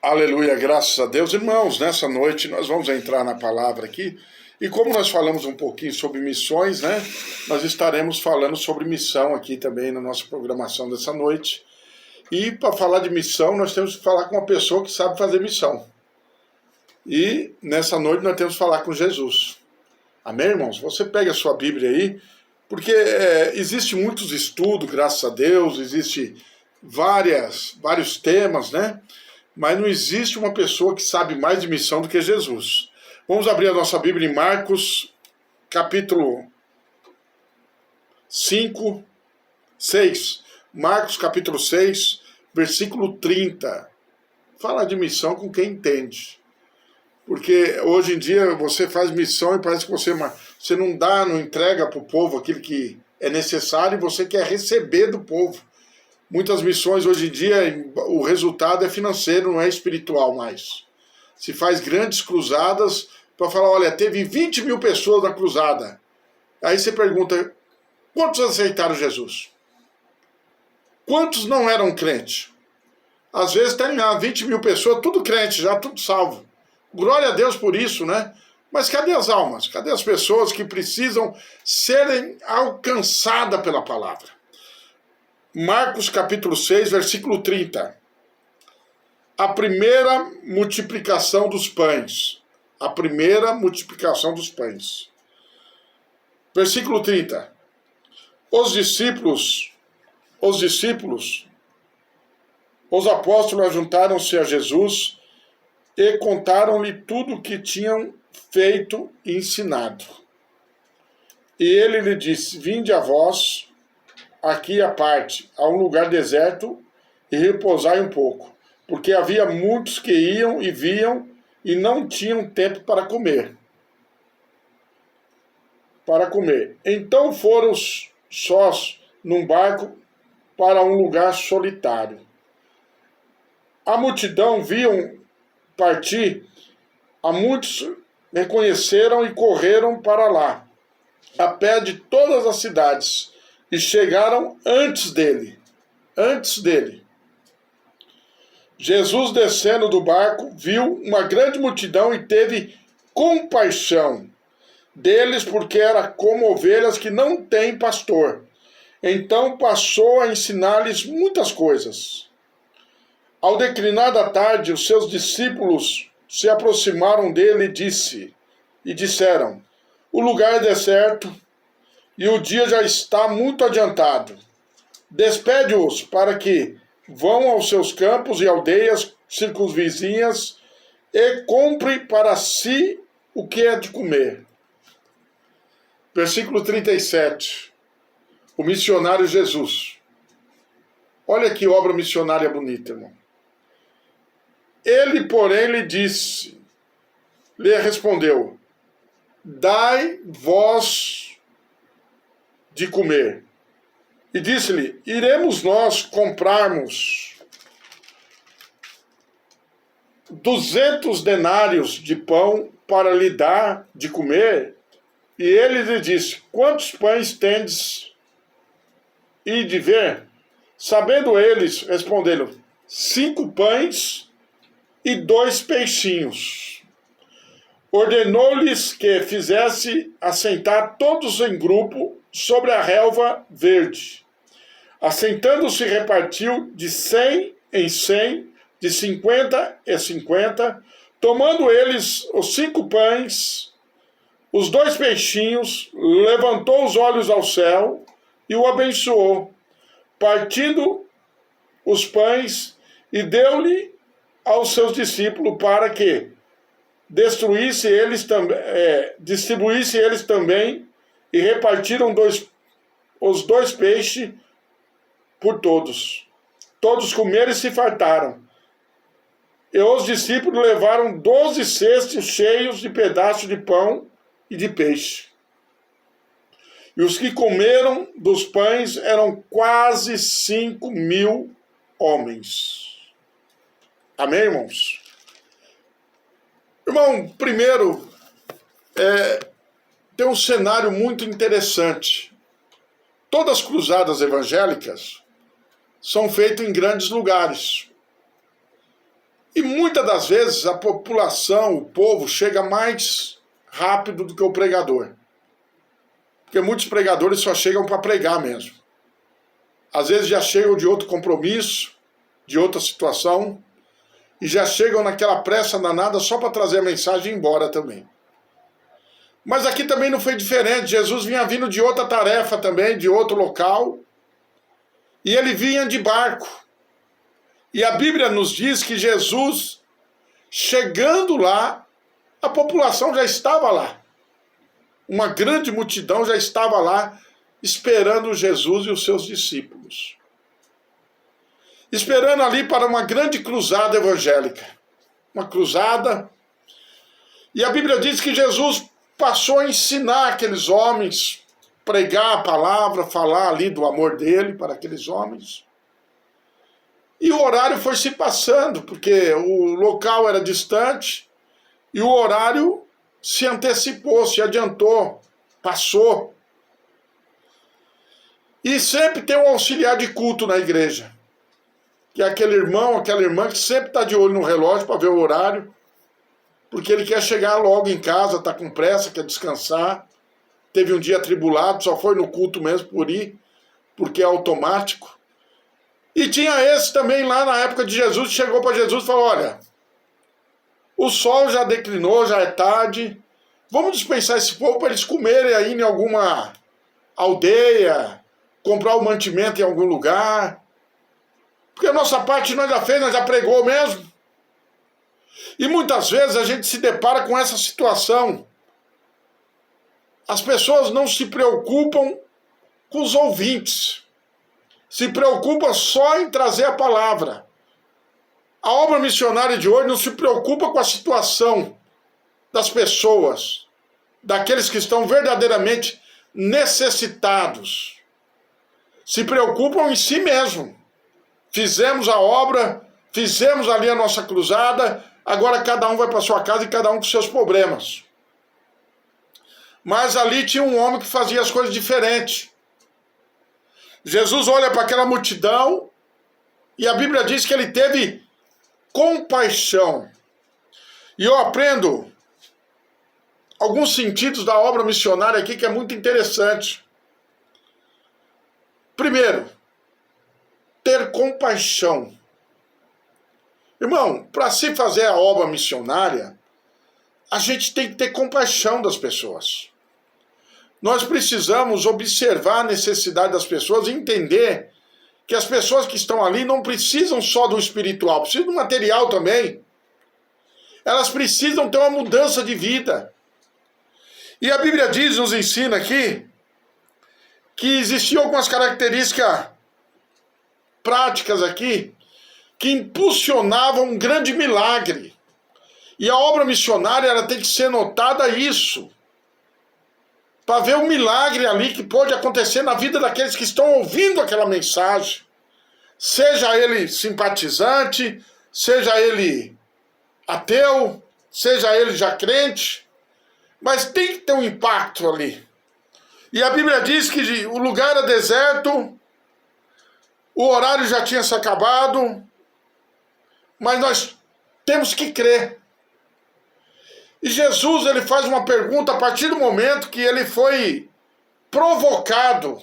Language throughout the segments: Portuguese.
Aleluia, graças a Deus. Irmãos, nessa noite nós vamos entrar na palavra aqui. E como nós falamos um pouquinho sobre missões, né? Nós estaremos falando sobre missão aqui também na nossa programação dessa noite. E para falar de missão, nós temos que falar com uma pessoa que sabe fazer missão. E nessa noite nós temos que falar com Jesus. Amém, irmãos? Você pega a sua Bíblia aí, porque existe muitos estudos, graças a Deus, existe vários temas, né? Mas não existe uma pessoa que sabe mais de missão do que Jesus. Vamos abrir a nossa Bíblia em Marcos, capítulo 5, 6. Marcos, capítulo 6, versículo 30. Fala de missão com quem entende. Porque hoje em dia você faz missão e parece que você não entrega para o povo aquilo que é necessário e você quer receber do povo. Muitas missões hoje em dia, o resultado é financeiro, não é espiritual mais. Se faz grandes cruzadas para falar, olha, teve 20 mil pessoas na cruzada. Aí você pergunta, quantos aceitaram Jesus? Quantos não eram crentes? Às vezes tem lá 20 mil pessoas, tudo crente, já tudo salvo. Glória a Deus por isso, né? Mas cadê as almas? Cadê as pessoas que precisam serem alcançadas pela palavra? Marcos capítulo 6, versículo 30. A primeira multiplicação dos pães. A primeira multiplicação dos pães. Versículo 30. Os apóstolos ajuntaram-se a Jesus e contaram-lhe tudo o que tinham feito e ensinado. E ele lhe disse, vinde a vós aqui à parte, a um lugar deserto, e repousai um pouco, porque havia muitos que iam e viam e não tinham tempo para comer. Então foram sós num barco para um lugar solitário. A multidão viam partir, a muitos reconheceram e correram para lá, a pé de todas as cidades, e chegaram antes dele. Jesus, descendo do barco, viu uma grande multidão e teve compaixão deles, porque era como ovelhas que não têm pastor. Então passou a ensinar-lhes muitas coisas. Ao declinar da tarde, os seus discípulos se aproximaram dele e disseram, o lugar é deserto, e o dia já está muito adiantado. Despede-os para que vão aos seus campos e aldeias circunvizinhas e compre para si o que é de comer. Versículo 37. O missionário Jesus. Olha que obra missionária bonita, irmão. Ele, porém, lhe respondeu, dai vós de comer. E disse-lhe, iremos nós comprarmos 200 denários de pão para lhe dar de comer? E ele lhe disse, quantos pães tendes e de ver? Sabendo eles, responderam, 5 pães e 2 peixinhos. Ordenou-lhes que fizesse assentar todos em grupo sobre a relva verde. Assentando-se, repartiu de 100 em 100, de 50 em 50, tomando eles os 5 pães, os 2 peixinhos, levantou os olhos ao céu e o abençoou, partindo os pães e deu-lhe aos seus discípulos para que distribuísse eles também, e repartiram os 2 peixes por todos. Todos comeram e se fartaram. E os discípulos levaram 12 cestos cheios de pedaços de pão e de peixe. E os que comeram dos pães eram quase 5.000 homens. Amém, irmãos? Irmão, primeiro, tem um cenário muito interessante. Todas as cruzadas evangélicas são feitas em grandes lugares. E muitas das vezes a população, o povo, chega mais rápido do que o pregador. Porque muitos pregadores só chegam para pregar mesmo. Às vezes já chegam de outro compromisso, de outra situação, e já chegam naquela pressa danada só para trazer a mensagem e ir embora também. Mas aqui também não foi diferente. Jesus vinha vindo de outra tarefa também, de outro local, e ele vinha de barco. E a Bíblia nos diz que Jesus, chegando lá, a população já estava lá. Uma grande multidão já estava lá, esperando Jesus e os seus discípulos. Esperando ali para uma grande cruzada evangélica. Uma cruzada. E a Bíblia diz que Jesus passou a ensinar aqueles homens, pregar a palavra, falar ali do amor dele para aqueles homens. E o horário foi se passando, porque o local era distante e o horário se antecipou, se adiantou, passou. E sempre tem um auxiliar de culto na igreja, que é aquele irmão, aquela irmã que sempre está de olho no relógio para ver o horário, porque ele quer chegar logo em casa, está com pressa, quer descansar, teve um dia atribulado, só foi no culto mesmo por ir, porque é automático. E tinha esse também lá na época de Jesus, chegou para Jesus e falou, olha, o sol já declinou, já é tarde, vamos dispensar esse povo para eles comerem aí em alguma aldeia, comprar o mantimento em algum lugar, porque a nossa parte nós já fez, nós já pregou mesmo. E muitas vezes a gente se depara com essa situação. As pessoas não se preocupam com os ouvintes, se preocupam só em trazer a palavra. A obra missionária de hoje não se preocupa com a situação das pessoas, daqueles que estão verdadeiramente necessitados. Se preocupam em si mesmo. Fizemos a obra, fizemos ali a nossa cruzada, agora cada um vai para sua casa e cada um com seus problemas. Mas ali tinha um homem que fazia as coisas diferentes. Jesus olha para aquela multidão e a Bíblia diz que ele teve compaixão. E eu aprendo alguns sentidos da obra missionária aqui que é muito interessante. Primeiro, ter compaixão. Irmão, para se fazer a obra missionária, a gente tem que ter compaixão das pessoas. Nós precisamos observar a necessidade das pessoas e entender que as pessoas que estão ali não precisam só do espiritual, precisam do material também. Elas precisam ter uma mudança de vida. E a Bíblia diz, nos ensina aqui, que existiam algumas características práticas aqui que impulsionavam um grande milagre. E a obra missionária ela tem que ser notada isso, para ver o milagre ali que pode acontecer na vida daqueles que estão ouvindo aquela mensagem. Seja ele simpatizante, seja ele ateu, seja ele já crente, mas tem que ter um impacto ali. E a Bíblia diz que o lugar era deserto, o horário já tinha se acabado, mas nós temos que crer. E Jesus ele faz uma pergunta a partir do momento que ele foi provocado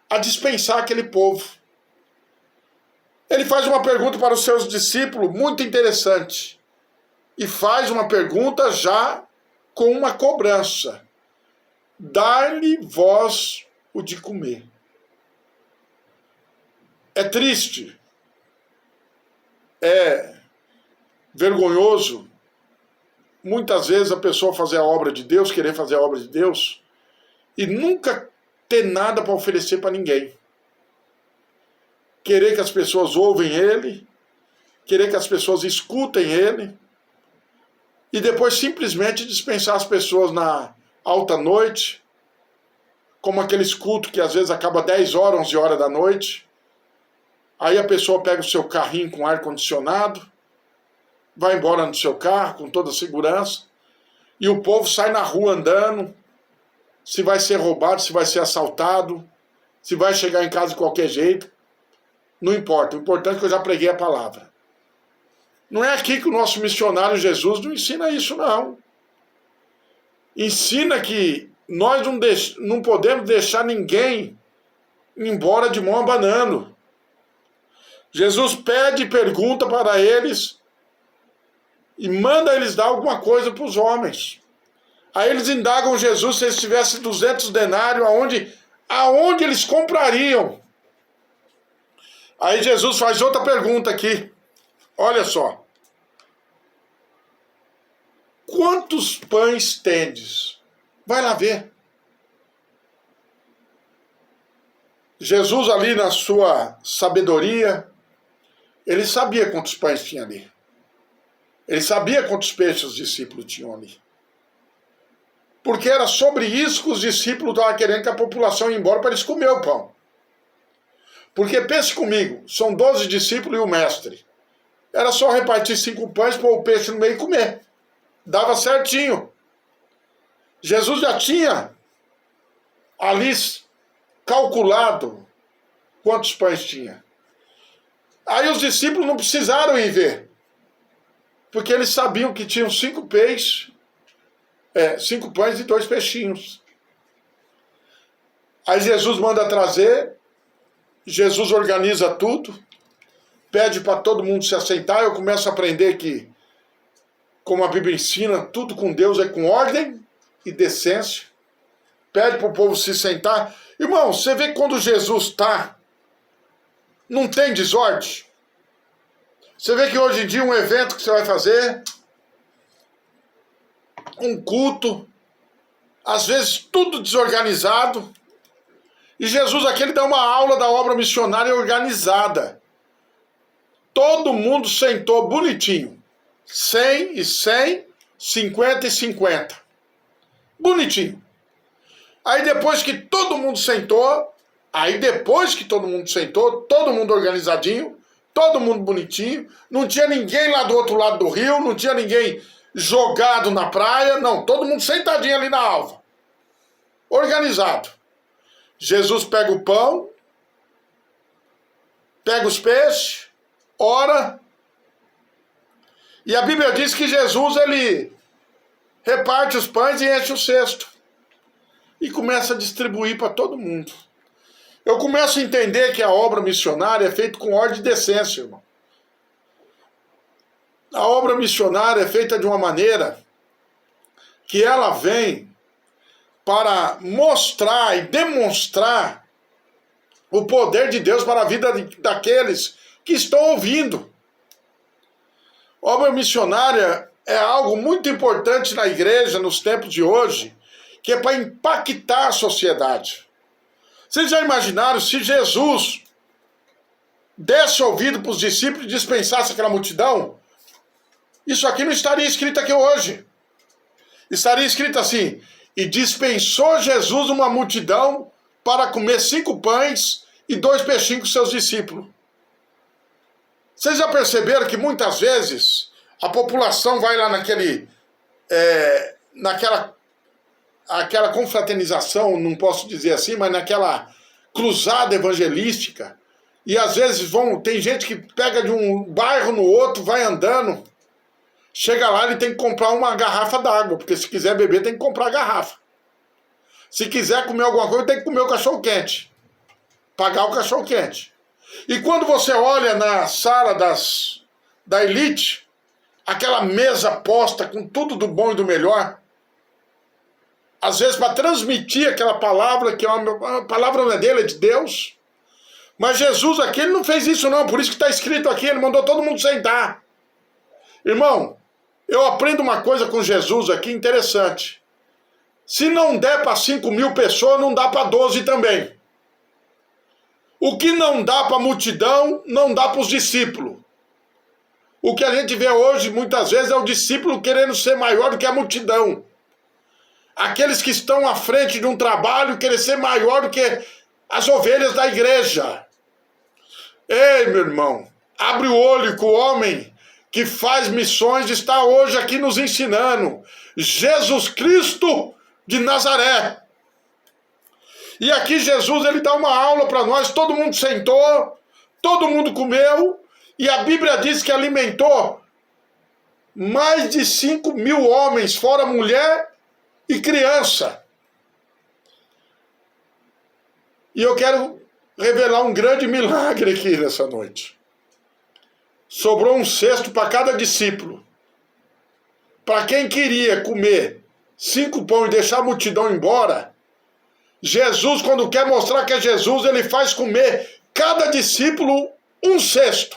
a dispensar aquele povo. Ele faz uma pergunta para os seus discípulos muito interessante. E faz uma pergunta já com uma cobrança. Dar-lhe vós o de comer. É triste. É vergonhoso. Muitas vezes a pessoa fazer a obra de Deus, querer fazer a obra de Deus, e nunca ter nada para oferecer para ninguém. Querer que as pessoas ouvem ele, querer que as pessoas escutem ele, e depois simplesmente dispensar as pessoas na alta noite, como aqueles cultos que às vezes acaba 10 horas, 11 horas da noite. Aí a pessoa pega o seu carrinho com ar-condicionado, vai embora no seu carro com toda a segurança, e o povo sai na rua andando, se vai ser roubado, se vai ser assaltado, se vai chegar em casa de qualquer jeito, não importa. O importante é que eu já preguei a palavra. Não é aqui que o nosso missionário Jesus não ensina isso, não. Ensina que nós não podemos deixar ninguém embora de mão abanando. Jesus pede e pergunta para eles e manda eles dar alguma coisa para os homens. Aí eles indagam Jesus se eles tivessem 200 denários, aonde eles comprariam. Aí Jesus faz outra pergunta aqui. Olha só. Quantos pães tendes? Vai lá ver. Jesus ali na sua sabedoria, ele sabia quantos pães tinha ali. Ele sabia quantos peixes os discípulos tinham ali. Porque era sobre isso que os discípulos estavam querendo que a população ia embora para eles comerem o pão. Porque pense comigo, são 12 discípulos e o mestre. Era só repartir 5 pães, pôr o peixe no meio e comer. Dava certinho. Jesus já tinha ali calculado quantos pães tinha. Aí os discípulos não precisaram ir ver. Porque eles sabiam que tinham 5 peixes, 5 pães e 2 peixinhos. Aí Jesus manda trazer, Jesus organiza tudo, pede para todo mundo se assentar. Eu começo a aprender que, como a Bíblia ensina, tudo com Deus é com ordem e decência. Pede para o povo se sentar. Irmão, você vê que quando Jesus está, não tem desordem. Você vê que hoje em dia um evento que você vai fazer, um culto, às vezes tudo desorganizado. E Jesus aqui ele dá uma aula da obra missionária organizada. Todo mundo sentou bonitinho. 100 e 100, 50 e 50. Bonitinho. Aí depois que todo mundo sentou, todo mundo organizadinho, todo mundo bonitinho, não tinha ninguém lá do outro lado do rio, não tinha ninguém jogado na praia, não, todo mundo sentadinho ali na alva. Organizado. Jesus pega o pão, pega os peixes, ora, e a Bíblia diz que Jesus, ele reparte os pães e enche o cesto. E começa a distribuir para todo mundo. Eu começo a entender que a obra missionária é feita com ordem e decência, irmão. A obra missionária é feita de uma maneira que ela vem para mostrar e demonstrar o poder de Deus para a vida daqueles que estão ouvindo. Obra missionária é algo muito importante na igreja nos tempos de hoje, que é para impactar a sociedade. Vocês já imaginaram se Jesus desse ouvido para os discípulos e dispensasse aquela multidão? Isso aqui não estaria escrito aqui hoje. Estaria escrito assim: e dispensou Jesus uma multidão para comer 5 pães e 2 peixinhos com seus discípulos. Vocês já perceberam que muitas vezes a população vai lá naquela confraternização, não posso dizer assim, mas naquela cruzada evangelística, e às vezes tem gente que pega de um bairro no outro, vai andando, chega lá, ele tem que comprar uma garrafa d'água, porque se quiser beber tem que comprar a garrafa. Se quiser comer alguma coisa, tem que comer o cachorro-quente, pagar o cachorro-quente. E quando você olha na sala da elite, aquela mesa posta com tudo do bom e do melhor, às vezes para transmitir aquela palavra, que a palavra não é dele, é de Deus. Mas Jesus aqui, ele não fez isso não, por isso que está escrito aqui, ele mandou todo mundo sentar. Irmão, eu aprendo uma coisa com Jesus aqui interessante. Se não der para 5.000 pessoas, não dá para 12 também. O que não dá para a multidão, não dá para os discípulos. O que a gente vê hoje, muitas vezes, é o discípulo querendo ser maior do que a multidão. Aqueles que estão à frente de um trabalho querem ser maior do que as ovelhas da igreja. Ei, meu irmão, abre o olho que o homem que faz missões está hoje aqui nos ensinando. Jesus Cristo de Nazaré. E aqui Jesus, ele dá uma aula para nós, todo mundo sentou, todo mundo comeu, e a Bíblia diz que alimentou mais de 5.000 homens, fora mulher e criança. E eu quero revelar um grande milagre aqui nessa noite. Sobrou um cesto para cada discípulo. Para quem queria comer 5 pães e deixar a multidão embora, Jesus, quando quer mostrar que é Jesus, ele faz comer cada discípulo um cesto.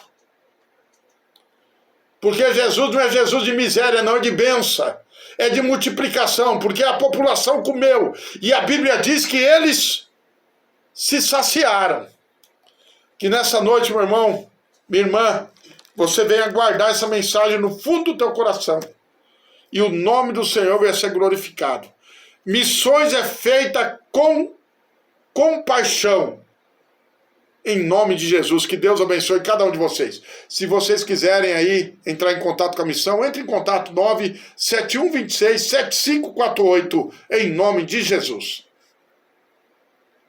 Porque Jesus não é Jesus de miséria, não, é de bênção. É de multiplicação, porque a população comeu. E a Bíblia diz que eles se saciaram. Que nessa noite, meu irmão, minha irmã, você venha guardar essa mensagem no fundo do teu coração. E o nome do Senhor vai ser glorificado. Missões é feita com compaixão. Em nome de Jesus, que Deus abençoe cada um de vocês. Se vocês quiserem aí entrar em contato com a missão, entre em contato 97126-7548, em nome de Jesus.